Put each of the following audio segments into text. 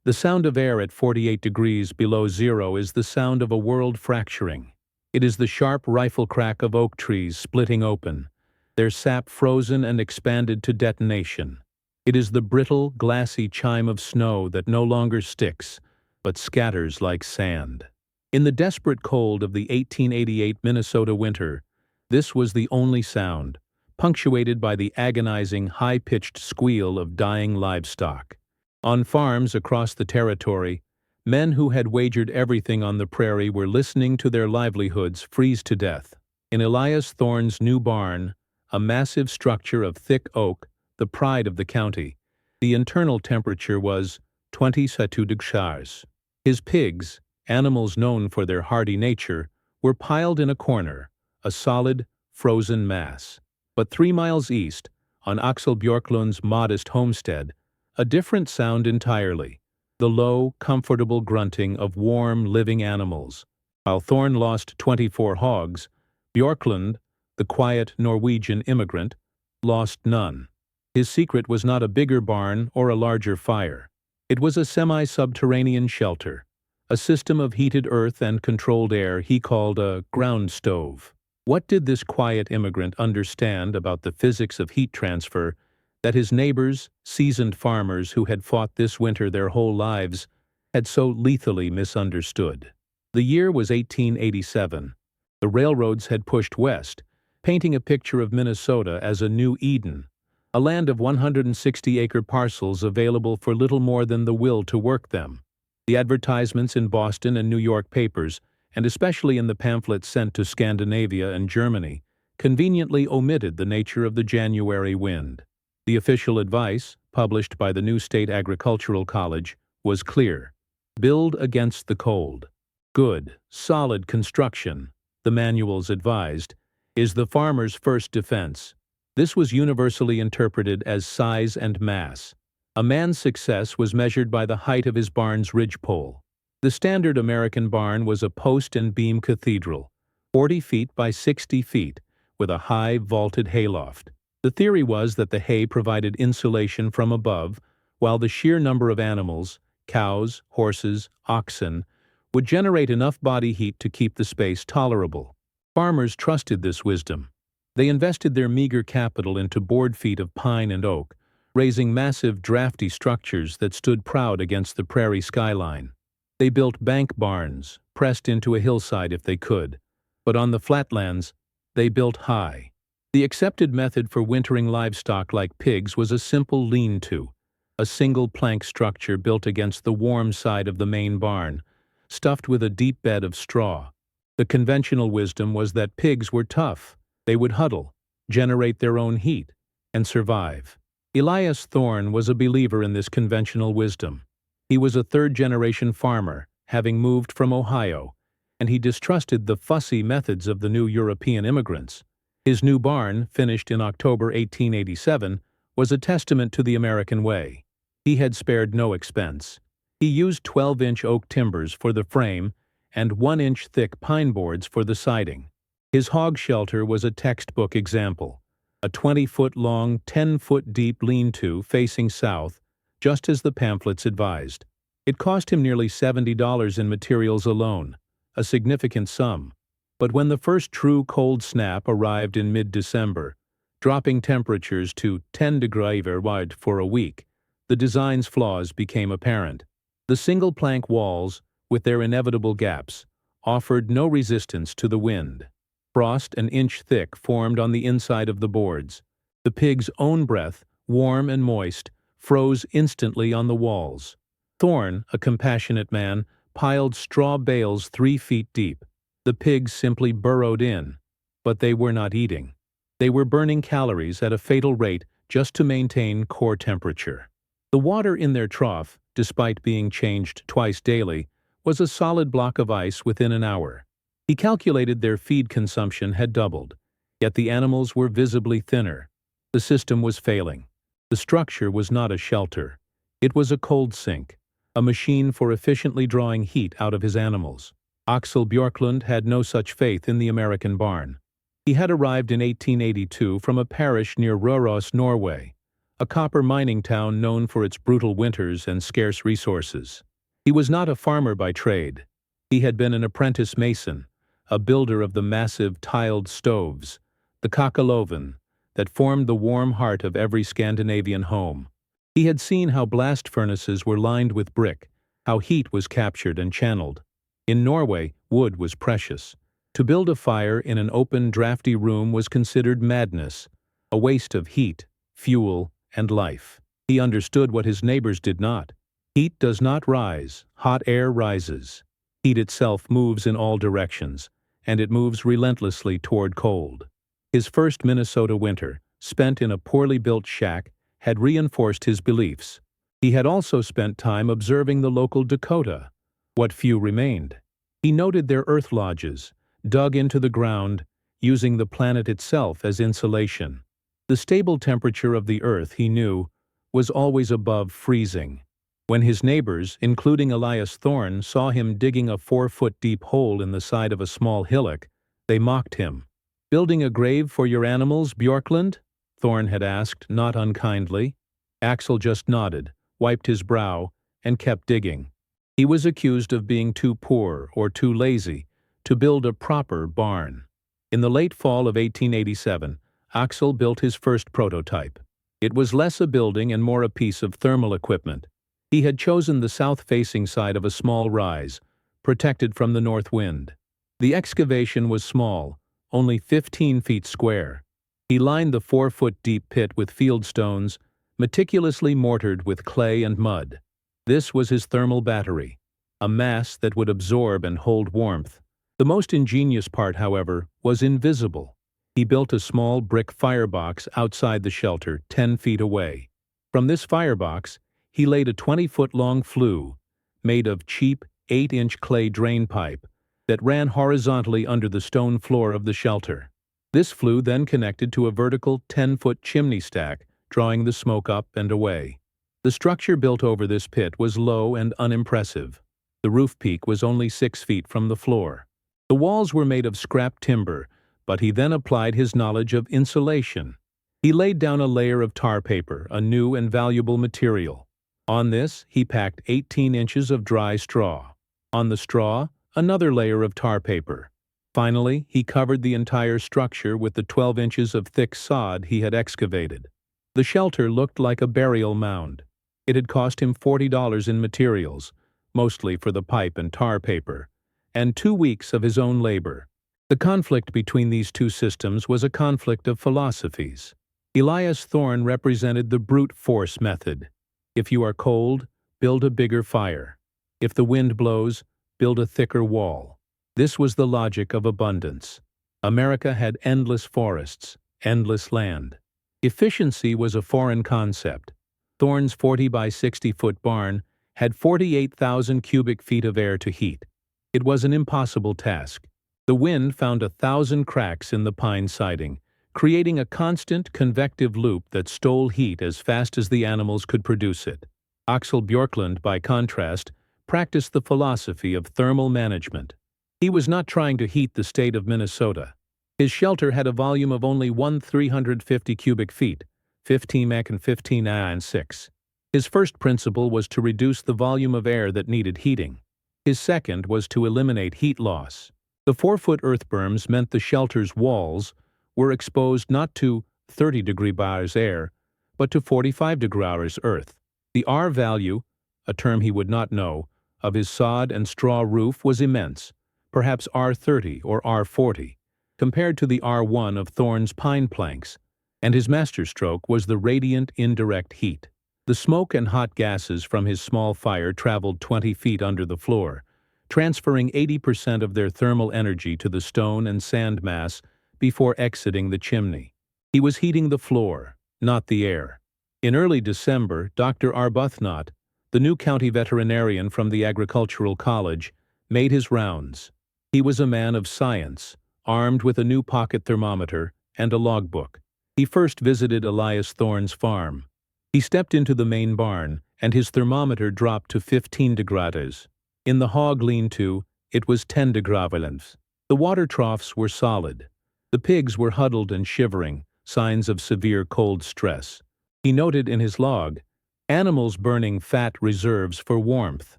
The sound of air at 48 degrees below zero is the sound of a world fracturing. It is the sharp rifle crack of oak trees splitting open, their sap frozen and expanded to detonation. It is the brittle, glassy chime of snow that no longer sticks, but scatters like sand. In the desperate cold of the 1888 Minnesota winter, this was the only sound, punctuated by the agonizing, high-pitched squeal of dying livestock. On farms across the territory, men who had wagered everything on the prairie were listening to their livelihoods freeze to death. In Elias Thorne's new barn, a massive structure of thick oak, the pride of the county, the internal temperature was 27 degrees. His pigs, animals known for their hardy nature, were piled in a corner, a solid, frozen mass. But 3 miles east, on Axel Björklund's modest homestead, a different sound entirely, the low, comfortable grunting of warm, living animals. While Thorne lost 24 hogs, Björklund, the quiet Norwegian immigrant, lost none. His secret was not a bigger barn or a larger fire. It was a semi-subterranean shelter, a system of heated earth and controlled air he called a ground stove. What did this quiet immigrant understand about the physics of heat transfer that his neighbors, seasoned farmers who had fought this winter their whole lives, had so lethally misunderstood? The year was 1887. The railroads had pushed west, painting a picture of Minnesota as a new Eden, a land of 160-acre parcels available for little more than the will to work them. The advertisements in Boston and New York papers, and especially in the pamphlets sent to Scandinavia and Germany, conveniently omitted the nature of the January wind. The official advice, published by the new State Agricultural College, was clear: build against the cold. Good, solid construction, the manuals advised, is the farmer's first defense. This was universally interpreted as size and mass. A man's success was measured by the height of his barn's ridgepole. The standard American barn was a post and beam cathedral, 40 feet by 60 feet, with a high, vaulted hayloft. The theory was that the hay provided insulation from above, while the sheer number of animals, cows, horses, oxen, would generate enough body heat to keep the space tolerable. Farmers trusted this wisdom. They invested their meager capital into board feet of pine and oak, raising massive, drafty structures that stood proud against the prairie skyline. They built bank barns, pressed into a hillside if they could, but on the flatlands, they built high. The accepted method for wintering livestock like pigs was a simple lean-to, a single plank structure built against the warm side of the main barn, stuffed with a deep bed of straw. The conventional wisdom was that pigs were tough. They would huddle, generate their own heat, and survive. Elias Thorne was a believer in this conventional wisdom. He was a third-generation farmer, having moved from Ohio, and he distrusted the fussy methods of the new European immigrants. His new barn, finished in October 1887, was a testament to the American way. He had spared no expense. He used 12-inch oak timbers for the frame and 1-inch thick pine boards for the siding. His hog shelter was a textbook example, a 20-foot-long, 10-foot-deep lean-to facing south, just as the pamphlets advised. It cost him nearly $70 in materials alone, a significant sum. But when the first true cold snap arrived in mid-December, dropping temperatures to 10 degrees Fahrenheit for a week, the design's flaws became apparent. The single-plank walls, with their inevitable gaps, offered no resistance to the wind. Frost an inch thick formed on the inside of the boards. The pig's own breath, warm and moist, froze instantly on the walls. Thorne, a compassionate man, piled straw bales 3 feet deep. The pigs simply burrowed in, but they were not eating. They were burning calories at a fatal rate just to maintain core temperature. The water in their trough, despite being changed twice daily, was a solid block of ice within an hour. He calculated their feed consumption had doubled, yet the animals were visibly thinner. The system was failing. The structure was not a shelter. It was a cold sink, a machine for efficiently drawing heat out of his animals. Axel Björklund had no such faith in the American barn. He had arrived in 1882 from a parish near Røros, Norway, a copper mining town known for its brutal winters and scarce resources. He was not a farmer by trade. He had been an apprentice mason, a builder of the massive tiled stoves, the kakaloven, that formed the warm heart of every Scandinavian home. He had seen how blast furnaces were lined with brick, how heat was captured and channeled. In Norway, wood was precious. To build a fire in an open, drafty room was considered madness, a waste of heat, fuel, and life. He understood what his neighbors did not. Heat does not rise, hot air rises. Heat itself moves in all directions, and it moves relentlessly toward cold. His first Minnesota winter, spent in a poorly built shack, had reinforced his beliefs. He had also spent time observing the local Dakota, what few remained. He noted their earth lodges, dug into the ground, using the planet itself as insulation. The stable temperature of the earth, he knew, was always above freezing. When his neighbors, including Elias Thorne, saw him digging a 4-foot-deep hole in the side of a small hillock, they mocked him. "Building a grave for your animals, Bjorklund?" Thorne had asked, not unkindly. Axel just nodded, wiped his brow, and kept digging. He was accused of being too poor or too lazy to build a proper barn. In the late fall of 1887, Axel built his first prototype. It was less a building and more a piece of thermal equipment. He had chosen the south-facing side of a small rise, protected from the north wind. The excavation was small, only 15 feet square. He lined the 4-foot-deep pit with field stones, meticulously mortared with clay and mud. This was his thermal battery, a mass that would absorb and hold warmth. The most ingenious part, however, was invisible. He built a small brick firebox outside the shelter, 10 feet away. From this firebox, he laid a 20-foot-long flue, made of cheap 8-inch clay drain pipe, that ran horizontally under the stone floor of the shelter. This flue then connected to a vertical 10-foot chimney stack, drawing the smoke up and away. The structure built over this pit was low and unimpressive. The roof peak was only 6 feet from the floor. The walls were made of scrap timber, but he then applied his knowledge of insulation. He laid down a layer of tar paper, a new and valuable material. On this, he packed 18 inches of dry straw. On the straw, another layer of tar paper. Finally, he covered the entire structure with the 12 inches of thick sod he had excavated. The shelter looked like a burial mound. It had cost him $40 in materials, mostly for the pipe and tar paper, and 2 weeks of his own labor. The conflict between these two systems was a conflict of philosophies. Elias Thorne represented the brute force method. If you are cold, build a bigger fire. If the wind blows, build a thicker wall. This was the logic of abundance. America had endless forests, endless land. Efficiency was a foreign concept. Thorne's 40 by 60-foot barn had 48,000 cubic feet of air to heat. It was an impossible task. The wind found 1,000 cracks in the pine siding, creating a constant convective loop that stole heat as fast as the animals could produce it. Axel Bjorklund, by contrast, practiced the philosophy of thermal management. He was not trying to heat the state of Minnesota. His shelter had a volume of only 1,350 cubic feet, 15 mech and 15 and 6. His first principle was to reduce the volume of air that needed heating. His second was to eliminate heat loss. The 4-foot earth berms meant the shelter's walls were exposed not to 30-degree bars air, but to 45-degree earth. The R value, a term he would not know, of his sod and straw roof was immense, perhaps R30 or R40, compared to the R1 of Thorne's pine planks, and his masterstroke was the radiant indirect heat. The smoke and hot gases from his small fire traveled 20 feet under the floor, transferring 80% of their thermal energy to the stone and sand mass before exiting the chimney. He was heating the floor, not the air. In early December, Dr. Arbuthnot, the new county veterinarian from the agricultural college, made his rounds. He was a man of science, armed with a new pocket thermometer and a logbook. He first visited Elias Thorne's farm. He stepped into the main barn, and his thermometer dropped to 15 degrees. In the hog lean-to, it was 10 degrees. The water troughs were solid. The pigs were huddled and shivering, signs of severe cold stress. He noted in his log, animals burning fat reserves for warmth,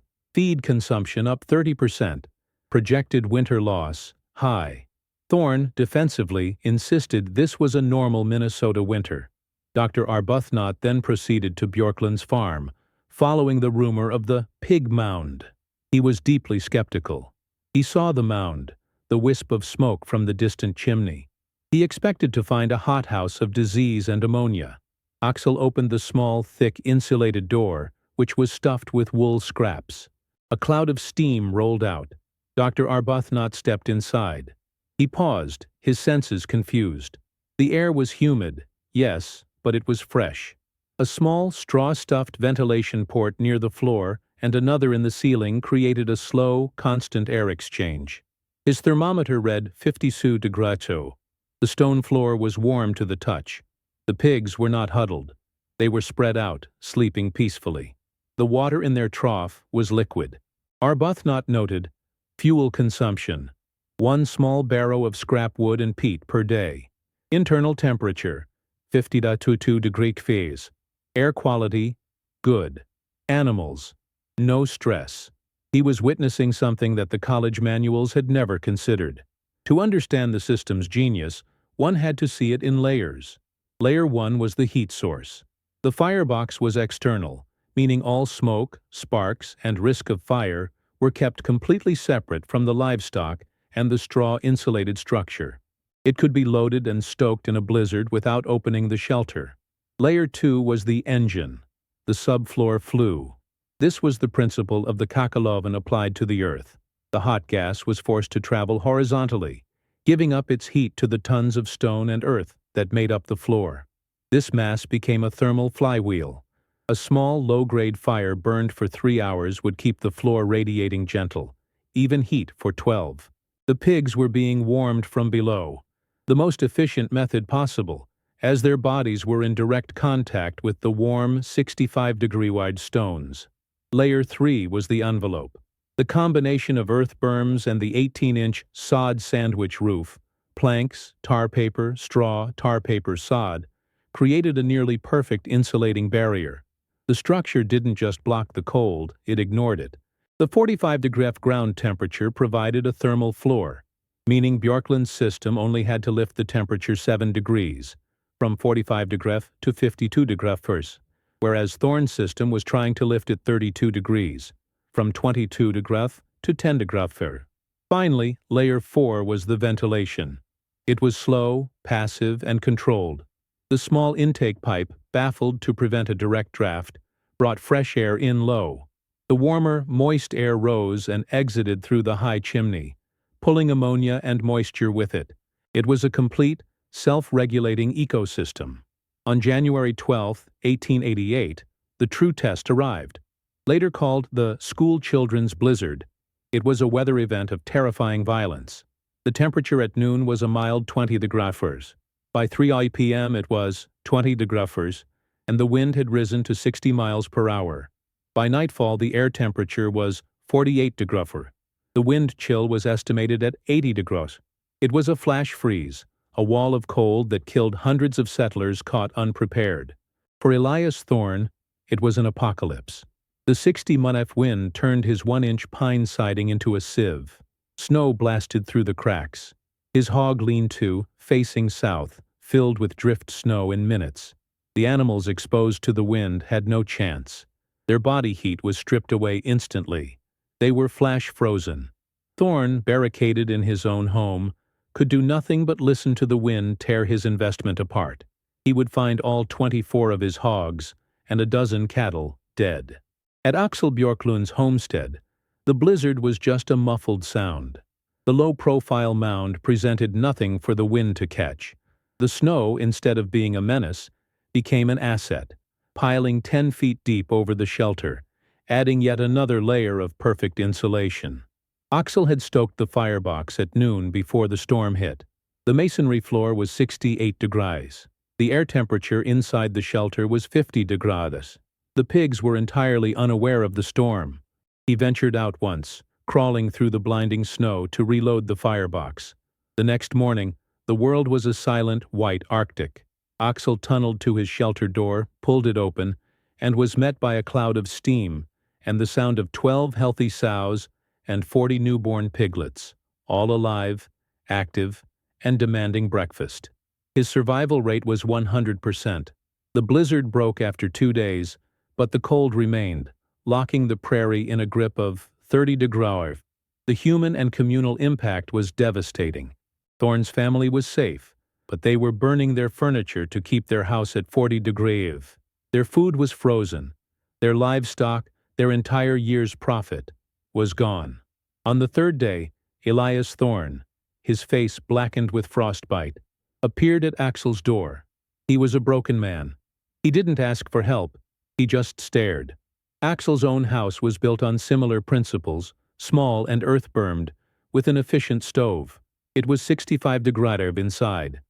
feed consumption up 30%, projected winter loss, high. Thorne, defensively, insisted this was a normal Minnesota winter. Dr. Arbuthnot then proceeded to Bjorklund's farm, following the rumor of the pig mound. He was deeply skeptical. He saw the mound, the wisp of smoke from the distant chimney. He expected to find a hothouse of disease and ammonia. Axel opened the small, thick, insulated door, which was stuffed with wool scraps. A cloud of steam rolled out. Dr. Arbuthnot stepped inside. He paused, his senses confused. The air was humid, yes, but it was fresh. A small, straw-stuffed ventilation port near the floor and another in the ceiling created a slow, constant air exchange. His thermometer read 52 degrees. The stone floor was warm to the touch. The pigs were not huddled. They were spread out, sleeping peacefully. The water in their trough was liquid. Arbuthnot noted, fuel consumption, 1 small barrow of scrap wood and peat per day. Internal temperature, 50.22 degrees Celsius. Air quality, good. Animals, no stress. He was witnessing something that the college manuals had never considered. To understand the system's genius, one had to see it in layers. Layer 1 was the heat source. The firebox was external, meaning all smoke, sparks, and risk of fire were kept completely separate from the livestock and the straw-insulated structure. It could be loaded and stoked in a blizzard without opening the shelter. Layer 2 was the engine, the subfloor flue. This was the principle of the Kakaloven applied to the earth. The hot gas was forced to travel horizontally, giving up its heat to the tons of stone and earth that made up the floor. This mass became a thermal flywheel. A small, low-grade fire burned for 3 hours would keep the floor radiating gentle, even heat for 12. The pigs were being warmed from below, the most efficient method possible, as their bodies were in direct contact with the warm, 65-degree-wide stones. Layer 3 was the envelope. The combination of earth berms and the 18-inch sod sandwich roof, planks, tar paper, straw, tar paper, sod, created a nearly perfect insulating barrier. The structure didn't just block the cold, it ignored it. The 45-degree ground temperature provided a thermal floor, meaning Bjorklund's system only had to lift the temperature 7 degrees, from 45 degrees to 52 degrees Celsius, whereas Thorne's system was trying to lift it 32 degrees, from 22 degrees to 10 degrees Celsius. Finally, layer 4 was the ventilation. It was slow, passive, and controlled. The small intake pipe, baffled to prevent a direct draft, brought fresh air in low. The warmer, moist air rose and exited through the high chimney, pulling ammonia and moisture with it. It was a complete, self-regulating ecosystem. On January 12, 1888, the true test arrived. Later called the School Children's Blizzard, it was a weather event of terrifying violence. The temperature at noon was a mild 20 degrees Celsius. By 3 p.m. it was 20 degrees Celsius, and the wind had risen to 60 miles per hour. By nightfall, the air temperature was 48 degrees Celsius. The wind chill was estimated at 80 degrees. It was a flash freeze, a wall of cold that killed hundreds of settlers caught unprepared. For Elias Thorne, it was an apocalypse. The 60-mph wind turned his 1-inch pine siding into a sieve. Snow blasted through the cracks. His hog lean-to, facing south, filled with drift snow in minutes. The animals exposed to the wind had no chance. Their body heat was stripped away instantly. They were flash frozen. Thorne, barricaded in his own home, could do nothing but listen to the wind tear his investment apart. He would find all 24 of his hogs and a dozen cattle dead. At Axel Bjorklund's homestead, the blizzard was just a muffled sound. The low-profile mound presented nothing for the wind to catch. The snow, instead of being a menace, became an asset, piling 10 feet deep over the shelter, adding yet another layer of perfect insulation. Axel had stoked the firebox at noon before the storm hit. The masonry floor was 68 degrees. The air temperature inside the shelter was 50 degrees. The pigs were entirely unaware of the storm. He ventured out once, crawling through the blinding snow to reload the firebox. The next morning, the world was a silent, white Arctic. Axel tunneled to his shelter door, pulled it open, and was met by a cloud of steam and the sound of 12 healthy sows and 40 newborn piglets, all alive, active, and demanding breakfast. His survival rate was 100%. The blizzard broke after 2 days, but the cold remained, locking the prairie in a grip of 30 degrees. The human and communal impact was devastating. Thorne's family was safe, but they were burning their furniture to keep their house at 40 degrees. Their food was frozen. Their livestock, their entire year's profit, was gone. On the third day, Elias Thorne, his face blackened with frostbite, appeared at Axel's door. He was a broken man. He didn't ask for help. He just stared. Axel's own house was built on similar principles, small and earth-burned, with an efficient stove. It was 65 degrees inside.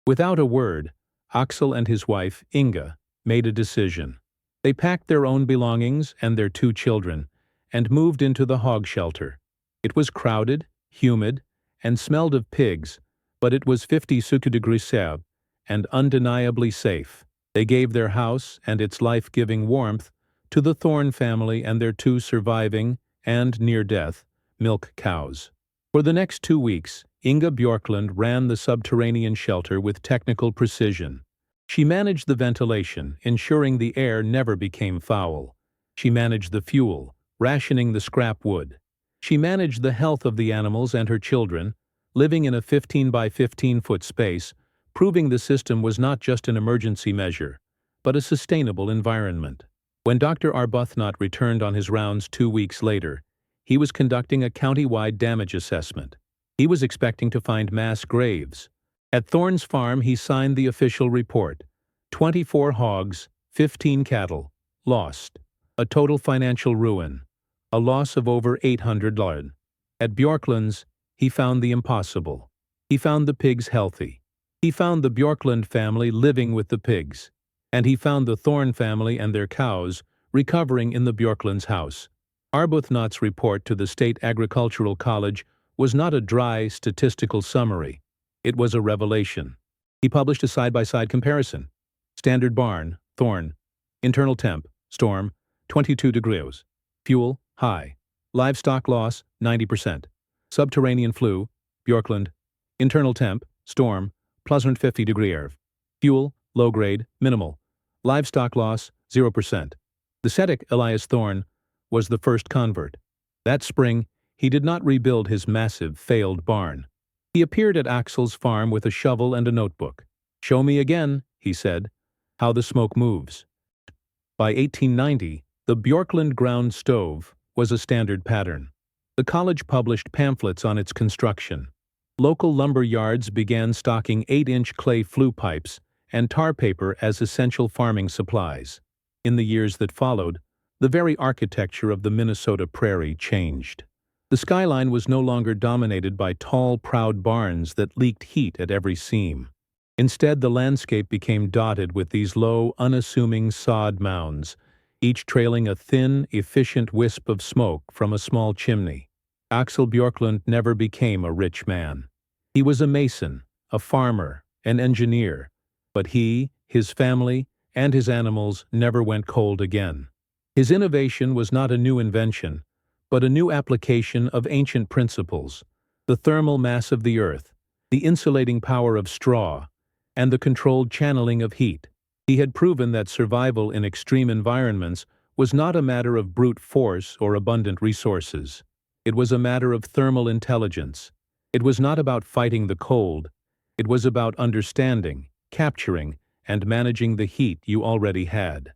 Without a word, Axel and his wife, Inga, made a decision. They packed their own belongings and their 2 children and moved into the hog shelter. It was crowded, humid, and smelled of pigs, but it was 50 degrees Celsius and undeniably safe. They gave their house and its life-giving warmth to the Thorne family and their 2 surviving, and near-death, milk cows. For the next 2 weeks, Inga Björklund ran the subterranean shelter with technical precision. She managed the ventilation, ensuring the air never became foul. She managed the fuel, rationing the scrap wood. She managed the health of the animals and her children, living in a 15 by 15-foot space, proving the system was not just an emergency measure, but a sustainable environment. When Dr. Arbuthnot returned on his rounds 2 weeks later, he was conducting a county-wide damage assessment. He was expecting to find mass graves. At Thorne's farm, he signed the official report. 24 hogs, 15 cattle, lost. A total financial ruin. A loss of over $800. At Björklund's, he found the impossible. He found the pigs healthy. He found the Björklund family living with the pigs. And he found the Thorne family and their cows recovering in the Björklund's house. Arbuthnot's report to the State Agricultural College was not a dry statistical summary. It was a revelation. He published a side-by-side comparison. Standard barn, Thorne. Internal temp, storm, 22 degrees. Fuel, high. Livestock loss, 90%. Subterranean flue, Björklund. Internal temp, storm, pleasant 50 degrees. Fuel, low grade, minimal. Livestock loss, 0%. The ascetic Elias Thorne was the first convert. That spring, he did not rebuild his massive, failed barn. He appeared at Axel's farm with a shovel and a notebook. "Show me again," he said, "how the smoke moves." By 1890, the Björklund ground stove was a standard pattern. The college published pamphlets on its construction. Local lumber yards began stocking 8-inch clay flue pipes and tar paper as essential farming supplies. In the years that followed, the very architecture of the Minnesota prairie changed. The skyline was no longer dominated by tall, proud barns that leaked heat at every seam. Instead, the landscape became dotted with these low, unassuming sod mounds, each trailing a thin, efficient wisp of smoke from a small chimney. Axel Björklund never became a rich man. He was a mason, a farmer, an engineer, but he, his family, and his animals never went cold again. His innovation was not a new invention, but a new application of ancient principles: the thermal mass of the earth, the insulating power of straw, and the controlled channeling of heat. He had proven that survival in extreme environments was not a matter of brute force or abundant resources. It was a matter of thermal intelligence. It was not about fighting the cold. It was about understanding, capturing, and managing the heat you already had.